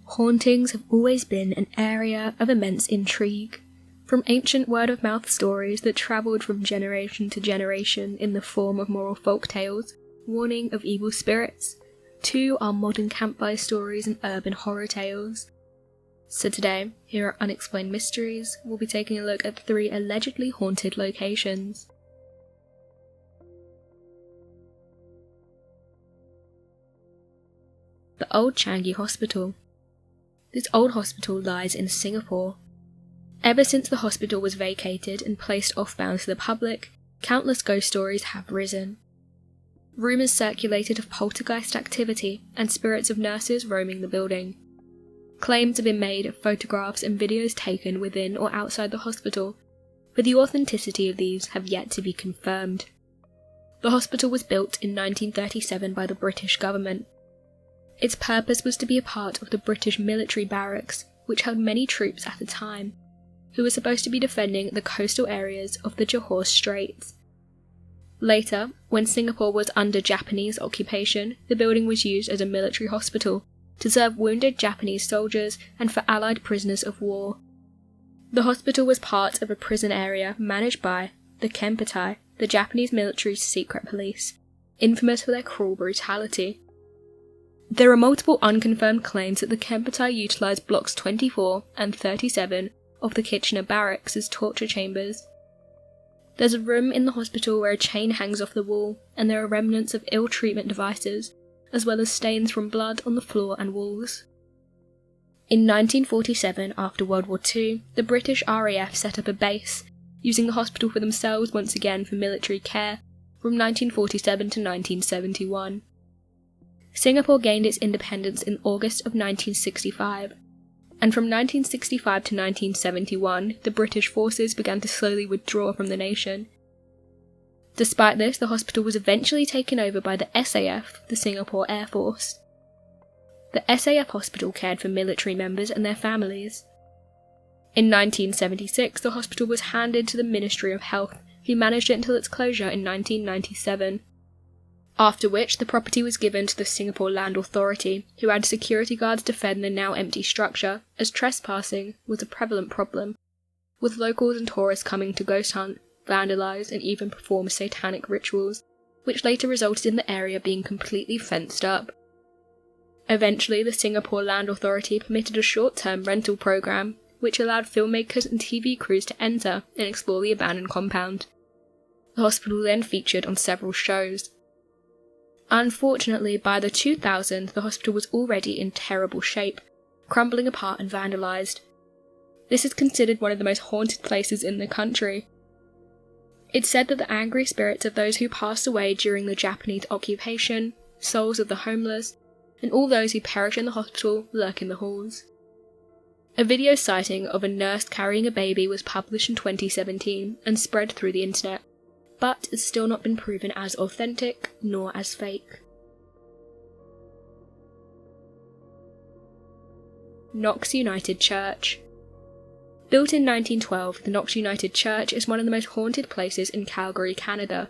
Hauntings have always been an area of immense intrigue, from ancient word-of-mouth stories that travelled from generation to generation in the form of moral folk tales, warning of evil spirits, to our modern campfire stories and urban horror tales. So today, here at Unexplained Mysteries, we'll be taking a look at 3 allegedly haunted locations. The Old Changi Hospital. This old hospital lies in Singapore. Ever since the hospital was vacated and placed off-bound to the public, countless ghost stories have risen. Rumours circulated of poltergeist activity and spirits of nurses roaming the building. Claims have been made of photographs and videos taken within or outside the hospital, but the authenticity of these have yet to be confirmed. The hospital was built in 1937 by the British government. Its purpose was to be a part of the British military barracks, which held many troops at the time, who were supposed to be defending the coastal areas of the Johor Straits. Later, when Singapore was under Japanese occupation, the building was used as a military hospital to serve wounded Japanese soldiers and for Allied prisoners of war. The hospital was part of a prison area managed by the Kempeitai, the Japanese military's secret police, infamous for their cruel brutality. There are multiple unconfirmed claims that the Kempeitai utilised blocks 24 and 37 of the Kitchener barracks as torture chambers. There's a room in the hospital where a chain hangs off the wall, and there are remnants of ill-treatment devices, as well as stains from blood on the floor and walls. In 1947, after World War II, the British RAF set up a base, using the hospital for themselves once again for military care, from 1947 to 1971. Singapore gained its independence in August of 1965, and from 1965 to 1971, the British forces began to slowly withdraw from the nation. Despite this, the hospital was eventually taken over by the SAF, the Singapore Air Force. The SAF hospital cared for military members and their families. In 1976, the hospital was handed to the Ministry of Health, who managed it until its closure in 1997. After which, the property was given to the Singapore Land Authority, who had security guards defend the now empty structure, as trespassing was a prevalent problem, with locals and tourists coming to ghost hunt, vandalise and even perform satanic rituals, which later resulted in the area being completely fenced up. Eventually, the Singapore Land Authority permitted a short-term rental program, which allowed filmmakers and TV crews to enter and explore the abandoned compound. The hospital then featured on several shows. Unfortunately, by the 2000s, the hospital was already in terrible shape, crumbling apart and vandalised. This is considered one of the most haunted places in the country. It's said that the angry spirits of those who passed away during the Japanese occupation, souls of the homeless, and all those who perished in the hospital lurk in the halls. A video sighting of a nurse carrying a baby was published in 2017 and spread through the internet, but it's still not been proven as authentic nor as fake. Knox United Church. Built in 1912, the Knox United Church is one of the most haunted places in Calgary, Canada.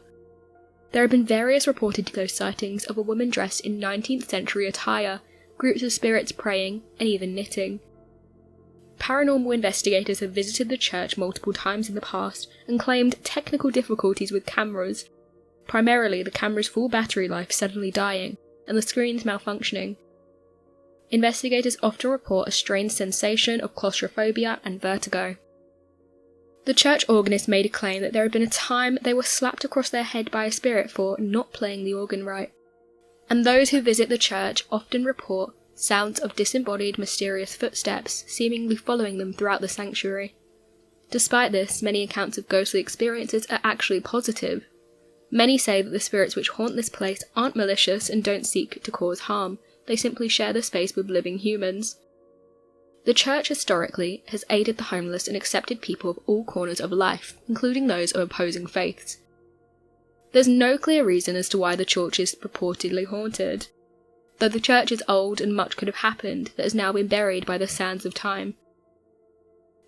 There have been various reported ghost sightings of a woman dressed in 19th century attire, groups of spirits praying, and even knitting. Paranormal investigators have visited the church multiple times in the past and claimed technical difficulties with cameras, primarily the camera's full battery life suddenly dying and the screens malfunctioning. Investigators often report a strange sensation of claustrophobia and vertigo. The church organist made a claim that there had been a time they were slapped across their head by a spirit for not playing the organ right, and those who visit the church often report sounds of disembodied mysterious footsteps seemingly following them throughout the sanctuary. Despite this, many accounts of ghostly experiences are actually positive. Many say that the spirits which haunt this place aren't malicious and don't seek to cause harm, they simply share the space with living humans. The church historically has aided the homeless and accepted people of all corners of life, including those of opposing faiths. There's no clear reason as to why the church is purportedly haunted, though the church is old and much could have happened that has now been buried by the sands of time.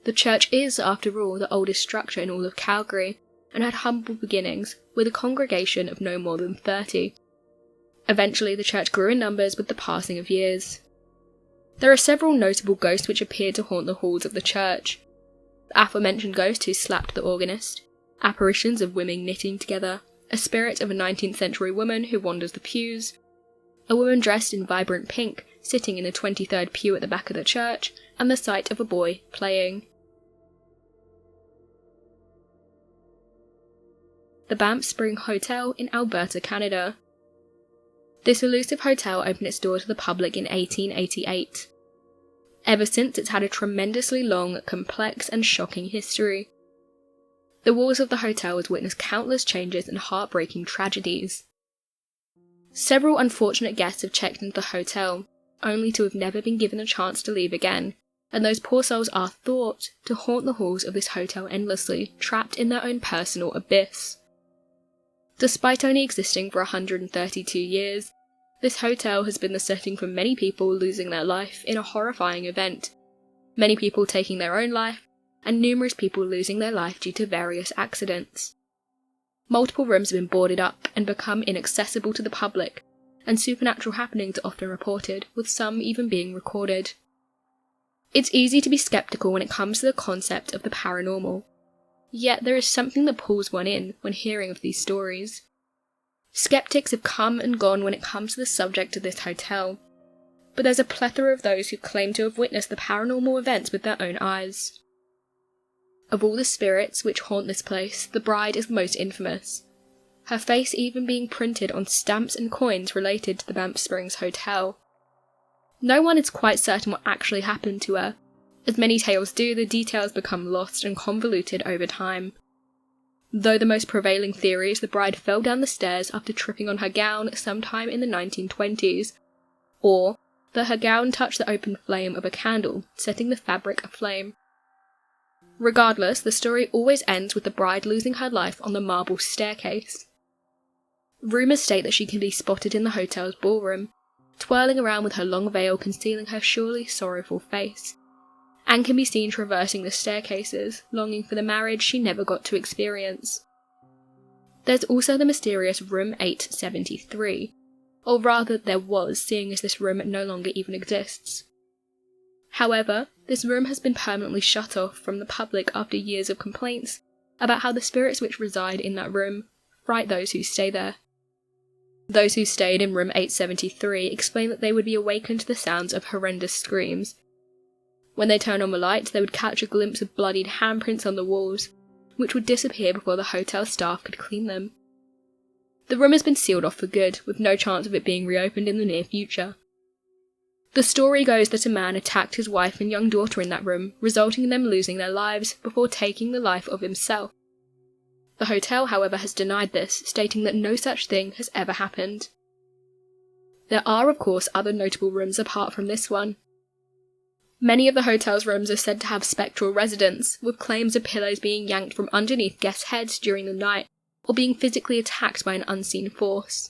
The church is, after all, the oldest structure in all of Calgary, and had humble beginnings, with a congregation of no more than 30. Eventually, the church grew in numbers with the passing of years. There are several notable ghosts which appear to haunt the halls of the church. The aforementioned ghost who slapped the organist, apparitions of women knitting together, a spirit of a 19th century woman who wanders the pews, a woman dressed in vibrant pink sitting in the 23rd pew at the back of the church, and the sight of a boy playing. The Banff Spring Hotel in Alberta, Canada. This elusive hotel opened its door to the public in 1888. Ever since, it's had a tremendously long, complex and shocking history. The walls of the hotel has witnessed countless changes and heartbreaking tragedies. Several unfortunate guests have checked into the hotel, only to have never been given a chance to leave again, and those poor souls are thought to haunt the halls of this hotel endlessly, trapped in their own personal abyss. Despite only existing for 132 years, this hotel has been the setting for many people losing their life in a horrifying event, many people taking their own life, and numerous people losing their life due to various accidents. Multiple rooms have been boarded up and become inaccessible to the public, and supernatural happenings are often reported, with some even being recorded. It's easy to be skeptical when it comes to the concept of the paranormal, yet there is something that pulls one in when hearing of these stories. Skeptics have come and gone when it comes to the subject of this hotel, but there's a plethora of those who claim to have witnessed the paranormal events with their own eyes. Of all the spirits which haunt this place, the bride is the most infamous, her face even being printed on stamps and coins related to the Banff Springs Hotel. No one is quite certain what actually happened to her. As many tales do, the details become lost and convoluted over time. Though the most prevailing theory is the bride fell down the stairs after tripping on her gown sometime in the 1920s, or that her gown touched the open flame of a candle, setting the fabric aflame. Regardless, the story always ends with the bride losing her life on the marble staircase. Rumours state that she can be spotted in the hotel's ballroom, twirling around with her long veil concealing her surely sorrowful face, and can be seen traversing the staircases, longing for the marriage she never got to experience. There's also the mysterious Room 873, or rather there was, seeing as this room no longer even exists. However, this room has been permanently shut off from the public after years of complaints about how the spirits which reside in that room fright those who stay there. Those who stayed in Room 873 explained that they would be awakened to the sounds of horrendous screams. When they turned on the light, they would catch a glimpse of bloodied handprints on the walls, which would disappear before the hotel staff could clean them. The room has been sealed off for good, with no chance of it being reopened in the near future. The story goes that a man attacked his wife and young daughter in that room, resulting in them losing their lives before taking the life of himself. The hotel, however, has denied this, stating that no such thing has ever happened. There are, of course, other notable rooms apart from this one. Many of the hotel's rooms are said to have spectral residents, with claims of pillows being yanked from underneath guests' heads during the night, or being physically attacked by an unseen force.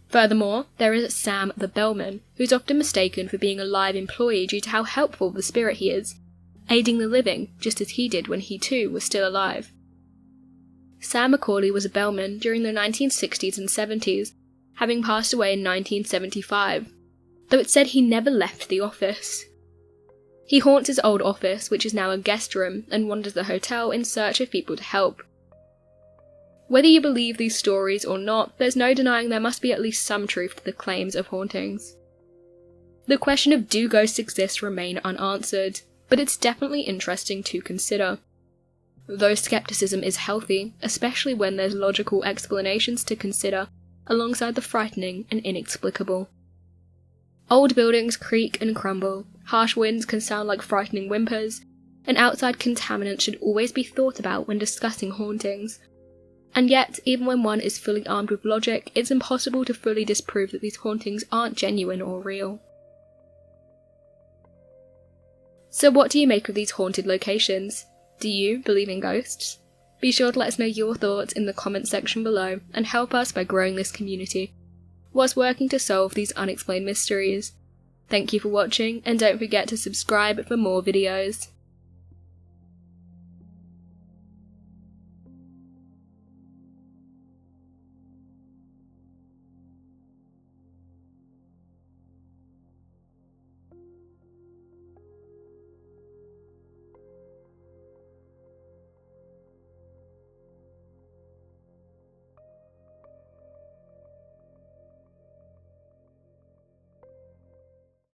Furthermore, there is Sam the bellman, who's often mistaken for being a live employee due to how helpful the spirit he is, aiding the living, just as he did when he too was still alive. Sam Macaulay was a bellman during the 1960s and 70s, having passed away in 1975, though it's said he never left the office. He haunts his old office, which is now a guest room, and wanders the hotel in search of people to help. Whether you believe these stories or not, there's no denying there must be at least some truth to the claims of hauntings. The question of do ghosts exist remain unanswered, but it's definitely interesting to consider. Though skepticism is healthy, especially when there's logical explanations to consider, alongside the frightening and inexplicable. Old buildings creak and crumble, harsh winds can sound like frightening whimpers, and outside contaminants should always be thought about when discussing hauntings. And yet, even when one is fully armed with logic, it's impossible to fully disprove that these hauntings aren't genuine or real. So what do you make of these haunted locations? Do you believe in ghosts? Be sure to let us know your thoughts in the comments section below and help us by growing this community, whilst working to solve these unexplained mysteries. Thank you for watching, and don't forget to subscribe for more videos.